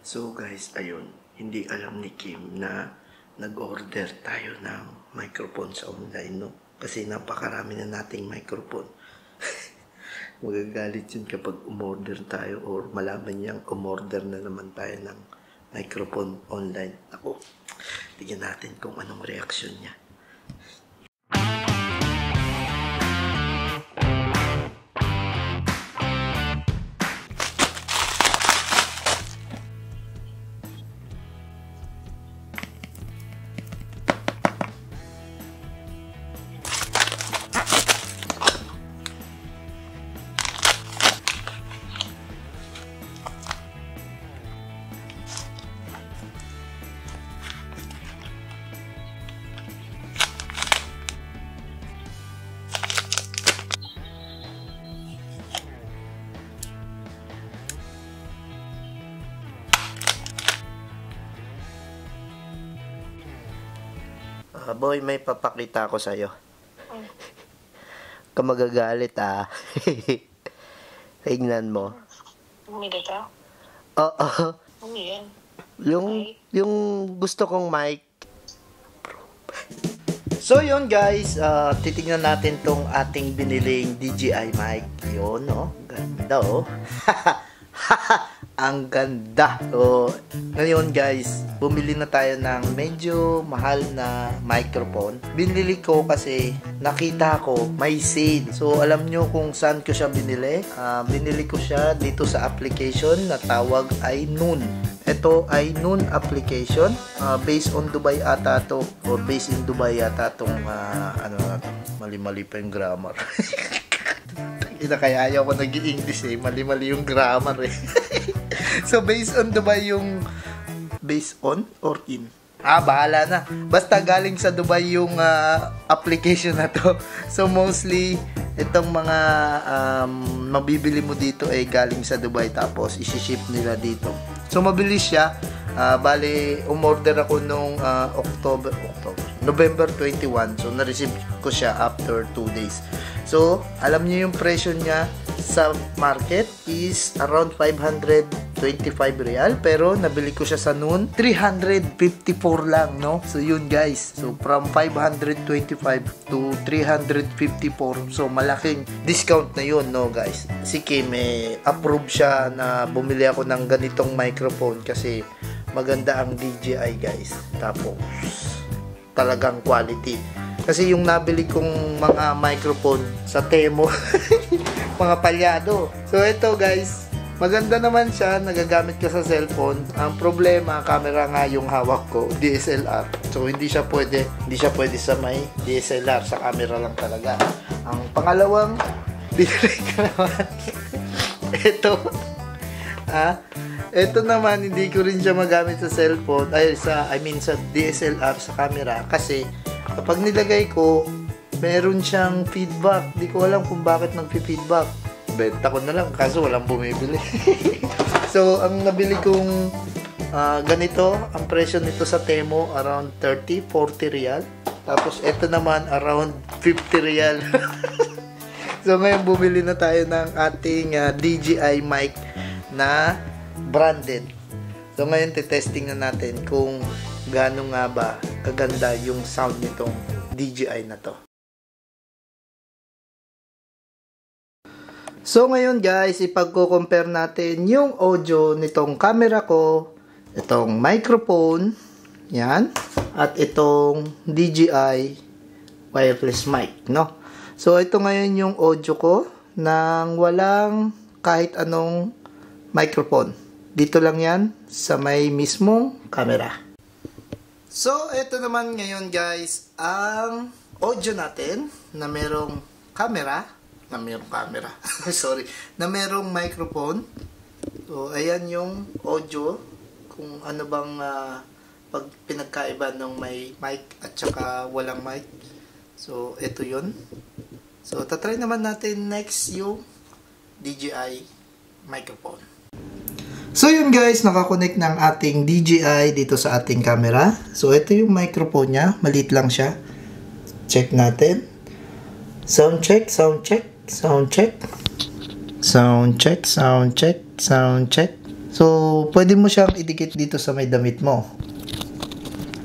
So guys, ayun, hindi alam ni Kim na nag-order tayo ng microphone sa online, no? Kasi napakarami na nating microphone. Magagalit yun kapag umorder tayo or malaman niyang umorder na naman tayo ng microphone online. Ako, tignan natin kung anong reaksyon niya. Boy, may papakita ko sa'yo. Kamagagalit Tingnan mo. Umili ka? Oo. Ano yan? Yung gusto kong mic. So yun guys, titignan natin tong ating biniling DJI mic. Yun, no? Ganda, oh. Ang ganda. So, ngayon guys, bumili na tayo ng medyo mahal na microphone. Binili ko kasi nakita ko may sale. So, alam nyo kung saan ko siya binili? Binili ko siya dito sa application na tawag ay Noon. Ito ay Noon application. Based on Dubai ata to. Or based in Dubai ata tong mali-mali pa yung grammar. Kaya ayaw ko nag-i-English mali-mali yung grammar So, based on Dubai yung based on or in? Bahala na. Basta galing sa Dubai yung application na to. So, mostly, itong mga mabibili mo dito ay galing sa Dubai tapos isi-ship nila dito. So, mabilis siya. Bali, umorder ako nung November 21. So, na-receive ko siya after 2 days. So, alam niyo yung presyo niya sa market is around 525 real. Pero, nabili ko siya sa noon, 354 lang, no? So, yun guys. So, from 525 to 354. So, malaking discount na yun, no guys? Si Kim, approve siya na bumili ako ng ganitong microphone kasi maganda ang DJI guys. Tapos, talagang quality. Kasi yung nabili kong mga microphone sa Temo, mga palyado. So, ito guys, maganda naman siya, nagagamit ka sa cellphone. Ang problema, camera nga yung hawak ko, DSLR. So, hindi siya pwede sa may DSLR, sa camera lang talaga. Ang pangalawang, binili ko naman, ito naman, hindi ko rin siya magamit sa cellphone, sa DSLR, sa camera, kasi kapag nilagay ko, meron siyang feedback. Di ko alam kung bakit nagpi-feedback. Benta ko na lang, kaso walang bumibili. So, ang nabili kong ganito, ang presyo nito sa Temo, around 30-40 real. Tapos, ito naman, around 50 real. So, ngayon bumili na tayo ng ating DJI mic na branded. So, ngayon testing na natin kung gaano nga ba kaganda yung sound nitong DJI na to. So, ngayon guys, ipagko-compare natin yung audio nitong camera ko, itong microphone, yan, at itong DJI wireless mic, no? So, ito ngayon yung audio ko nang walang kahit anong microphone. Dito lang yan sa may mismong camera. So, ito naman ngayon guys, ang audio natin na merong camera, sorry, na merong microphone. So, ayan yung audio, kung ano bang pag pinagkaiba ng may mic at saka walang mic. So, ito yun. So, tatry naman natin next yung DJI microphone. So yun guys, nakakonect ng ating DJI dito sa ating camera. So ito yung microphone niya, maliit lang siya. Check natin. Sound check, sound check, sound check. Sound check, sound check, sound check. So, pwede mo siyang idikit dito sa may damit mo.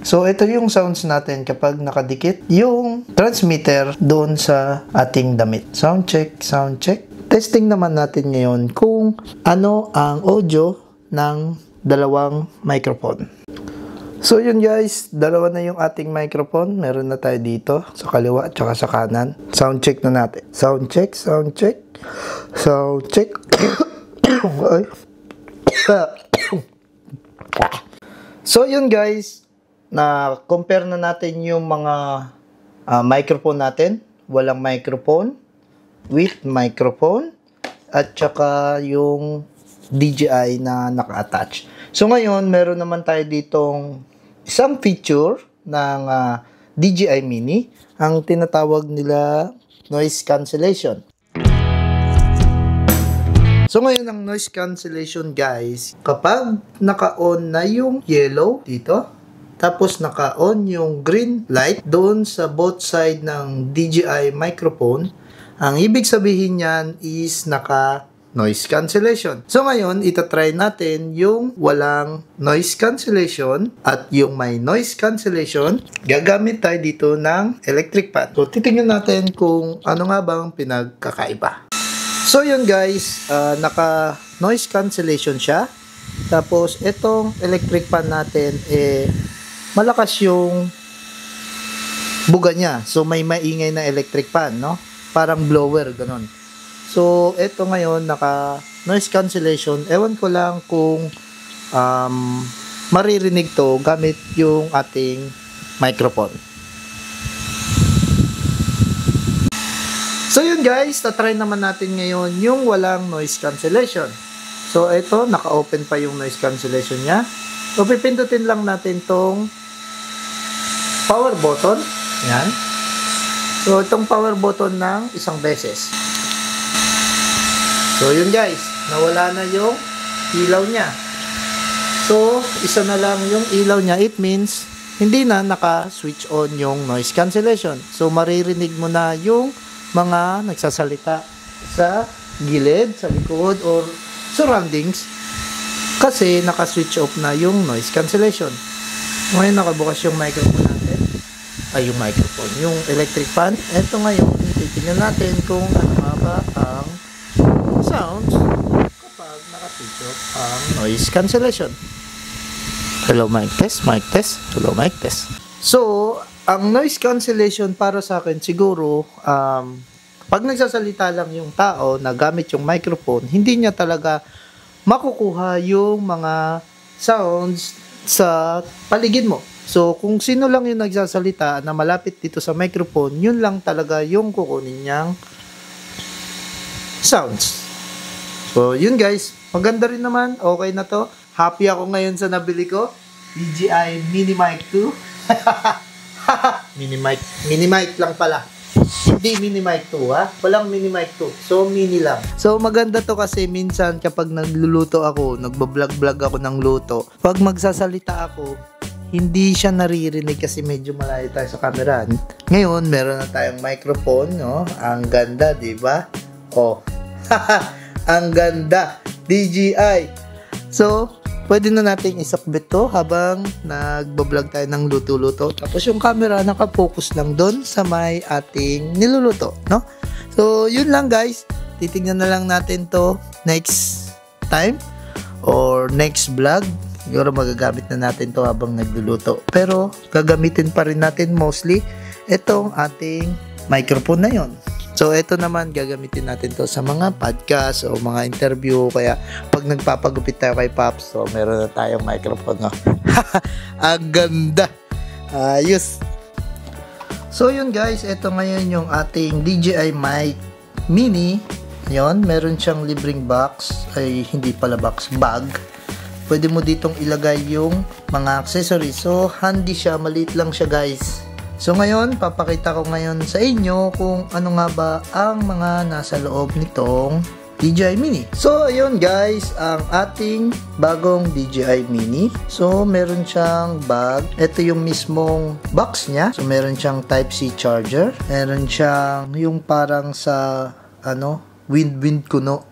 So, ito yung sounds natin kapag nakadikit yung transmitter doon sa ating damit. Sound check, sound check. Testing naman natin ngayon kung ano ang audio ng dalawang microphone. So, yun guys, dalawa na yung ating microphone. Meron na tayo dito sa kaliwa at saka sa kanan. Sound check na natin. Sound check, sound check. Sound check. So, yun guys. Na-compare na natin yung mga microphone natin. Walang microphone, with microphone, at saka yung DJI na naka-attach. So ngayon, meron naman tayo ditong isang feature ng DJI Mini. Ang tinatawag nila noise cancellation. So ngayon, ang noise cancellation guys, kapag naka-on na yung yellow dito, tapos naka-on yung green light doon sa both side ng DJI microphone, ang ibig sabihin niyan is naka-noise cancellation. So ngayon, itatry natin yung walang noise cancellation at yung may noise cancellation. Gagamit tayo dito ng electric fan. So titingnan natin kung ano nga bang pinagkakaiba. So yun guys, naka-noise cancellation siya. Tapos itong electric fan natin, malakas yung buga niya. So, may maingay na electric fan, no? Parang blower, ganun. So, ito ngayon, naka-noise cancellation. Ewan ko lang kung maririnig to gamit yung ating microphone. So, yun guys. Tatry naman natin ngayon yung walang noise cancellation. So, ito, naka-open pa yung noise cancellation niya. So, pipindutin lang natin tong power button. Yan. So, itong power button ng isang beses. So, yun guys. Nawala na yung ilaw niya. So, isa na lang yung ilaw niya. It means, hindi na naka-switch on yung noise cancellation. So, maririnig mo na yung mga nagsasalita sa gilid, sa likod, or surroundings. Kasi, naka-switch off na yung noise cancellation. Ngayon, nakabukas yung microphone natin. Ay, yung microphone. Yung electric fan. Ito ngayon, titignan natin kung ano nga ba ang sounds kapag naka-switch off ang noise cancellation. Hello, mic test. Mic test. Hello, mic test. So, ang noise cancellation para sa akin, siguro, pag nagsasalita lang yung tao na gamit yung microphone, hindi niya talaga makukuha yung mga sounds sa paligid mo. So, kung sino lang yung nagsasalita na malapit dito sa microphone, yun lang talaga yung kukunin niyang sounds. So, yun guys. Maganda rin naman. Okay na to. Happy ako ngayon sa nabili ko. DJI Mini Mic 2. Mini mic lang pala. Hindi Mini Mic 2 ha. Walang Mini Mic 2. So, mini lang. So, maganda to kasi minsan kapag nagluluto ako, nagbablog-vlog ako ng luto, pag magsasalita ako, hindi siya naririnig kasi medyo malayo tayo sa camera. Ngayon, meron na tayong microphone, no? Ang ganda, di ba? Oh. Ang ganda. DJI. So, pwede na nating isakbit to habang nagbablog tayo ng luto-luto. Tapos yung camera naka-focus lang doon sa may ating niluluto, no? So, yun lang guys. Titignan na lang natin to next time or next vlog. Siguro magagamit na natin to habang nagluluto. Pero gagamitin pa rin natin mostly itong ating microphone na yon. So ito naman gagamitin natin to sa mga podcast o mga interview. Kaya pag nagpapagupit tayo kay Pops, so meron na tayong microphone. No? Ang ganda! Ayos! So yun guys, ito ngayon yung ating DJI Mic Mini. Yon, meron siyang libreng box. Ay hindi pala box, bag. Pwede mo ditong ilagay yung mga accessories. So, handy siya. Maliit lang siya, guys. So, ngayon, papakita ko ngayon sa inyo kung ano nga ba ang mga nasa loob nitong DJI Mini. So, ayun guys, ang ating bagong DJI Mini. So, meron siyang bag. Ito yung mismong box niya. So, meron siyang Type-C charger. Meron siyang yung parang sa, wind kuno.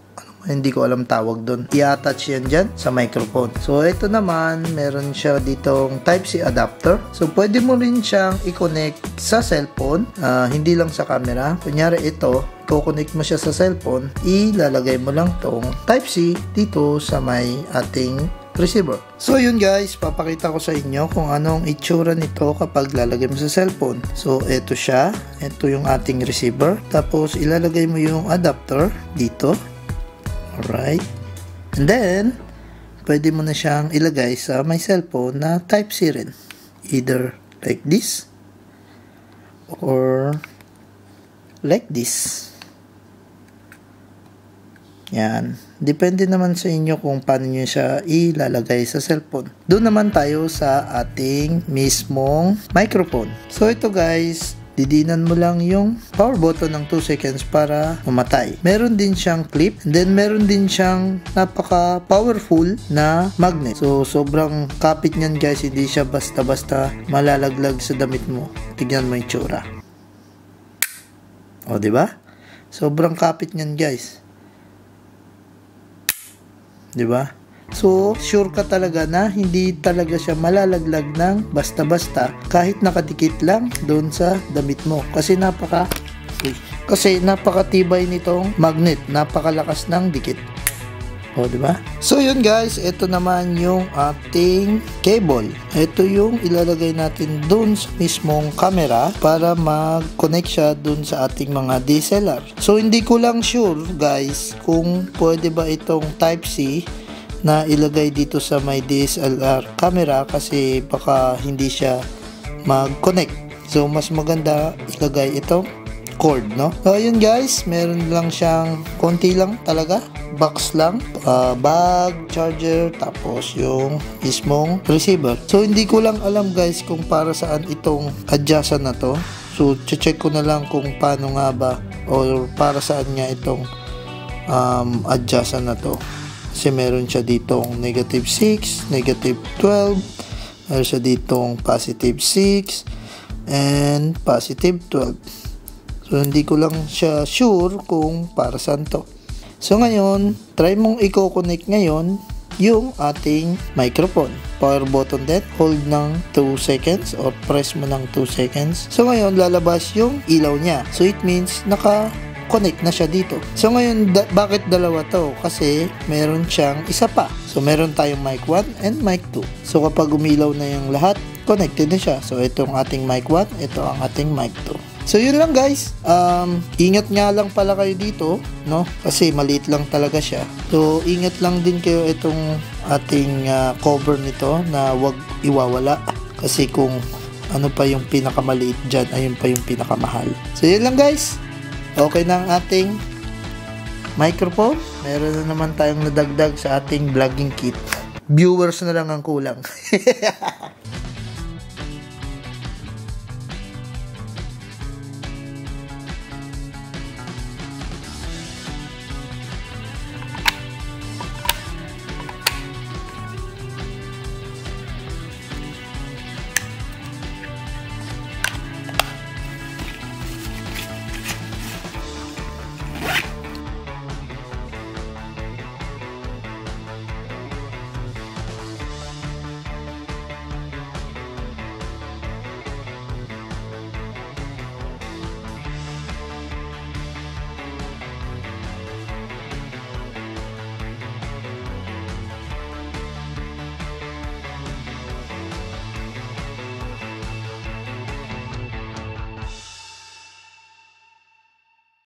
hindi ko alam tawag doon. I-attach yan dyan sa microphone. So, ito naman, meron siya ditong Type-C adapter. So, pwede mo rin siyang i-connect sa cellphone, hindi lang sa camera. Kunyari ito, i-connect mo siya sa cellphone, ilalagay mo lang tong Type-C dito sa may ating receiver. So, yun guys, papakita ko sa inyo kung anong itsura nito kapag lalagay mo sa cellphone. So, ito siya. Ito yung ating receiver. Tapos, ilalagay mo yung adapter dito. Alright. And then, pwede mo na siyang ilagay sa my cellphone na Type-C rin. Either like this or like this. Yan. Depende naman sa inyo kung paano nyo siya ilalagay sa cellphone. Doon naman tayo sa ating mismong microphone. So, ito guys, didinan mo lang yung power button ng 2 seconds para mamatay. Meron din siyang clip, and then meron din siyang napaka-powerful na magnet. So, sobrang kapit niyan guys, hindi siya basta-basta malalaglag sa damit mo. Tignan mo yung tsura. O, diba? Sobrang kapit niyan guys. Diba? So, sure ka talaga na hindi talaga siya malalaglag ng basta-basta kahit nakadikit lang doon sa damit mo. Kasi napakatibay nitong magnet. Napakalakas ng dikit. O, diba? So, yun guys. Ito naman yung ating cable. Ito yung ilalagay natin doon sa mismong camera para mag-connect siya doon sa ating mga DSLR. So, hindi ko lang sure guys kung pwede ba itong Type-C na ilagay dito sa may DSLR camera kasi baka hindi siya mag-connect. So, mas maganda ilagay itong cord, no? So, yun guys, meron lang siyang konti lang talaga. Box lang, bag, charger, tapos yung mismong receiver. So, hindi ko lang alam guys kung para saan itong adjustan na to. So, check ko na lang kung paano nga ba or para saan nga itong adjustan na to. Kasi meron siya ditong -6, -12, meron siya ditong +6 and +12. So, hindi ko lang siya sure kung para saan to. So, ngayon, try mong i-connect ngayon yung ating microphone. Power button din, hold ng 2 seconds or press mo ng 2 seconds. So, ngayon, lalabas yung ilaw niya. So, it means naka-connect na siya dito. So, ngayon, bakit dalawa to? Kasi, meron siyang isa pa. So, meron tayong mic 1 and mic 2. So, kapag umilaw na yung lahat, connected na siya. So, itong ating mic 1, ito ang ating mic 2. So, yun lang guys. Ingat nga lang pala kayo dito, no? Kasi maliit lang talaga siya. So, ingat lang din kayo itong ating cover nito na wag iwawala. Kasi kung ano pa yung pinakamaliit dyan, ayun pa yung pinakamahal. So, yun lang guys. Okay na ang ating microphone. Meron na naman tayong nadagdag sa ating vlogging kit. Viewers na lang ang kulang.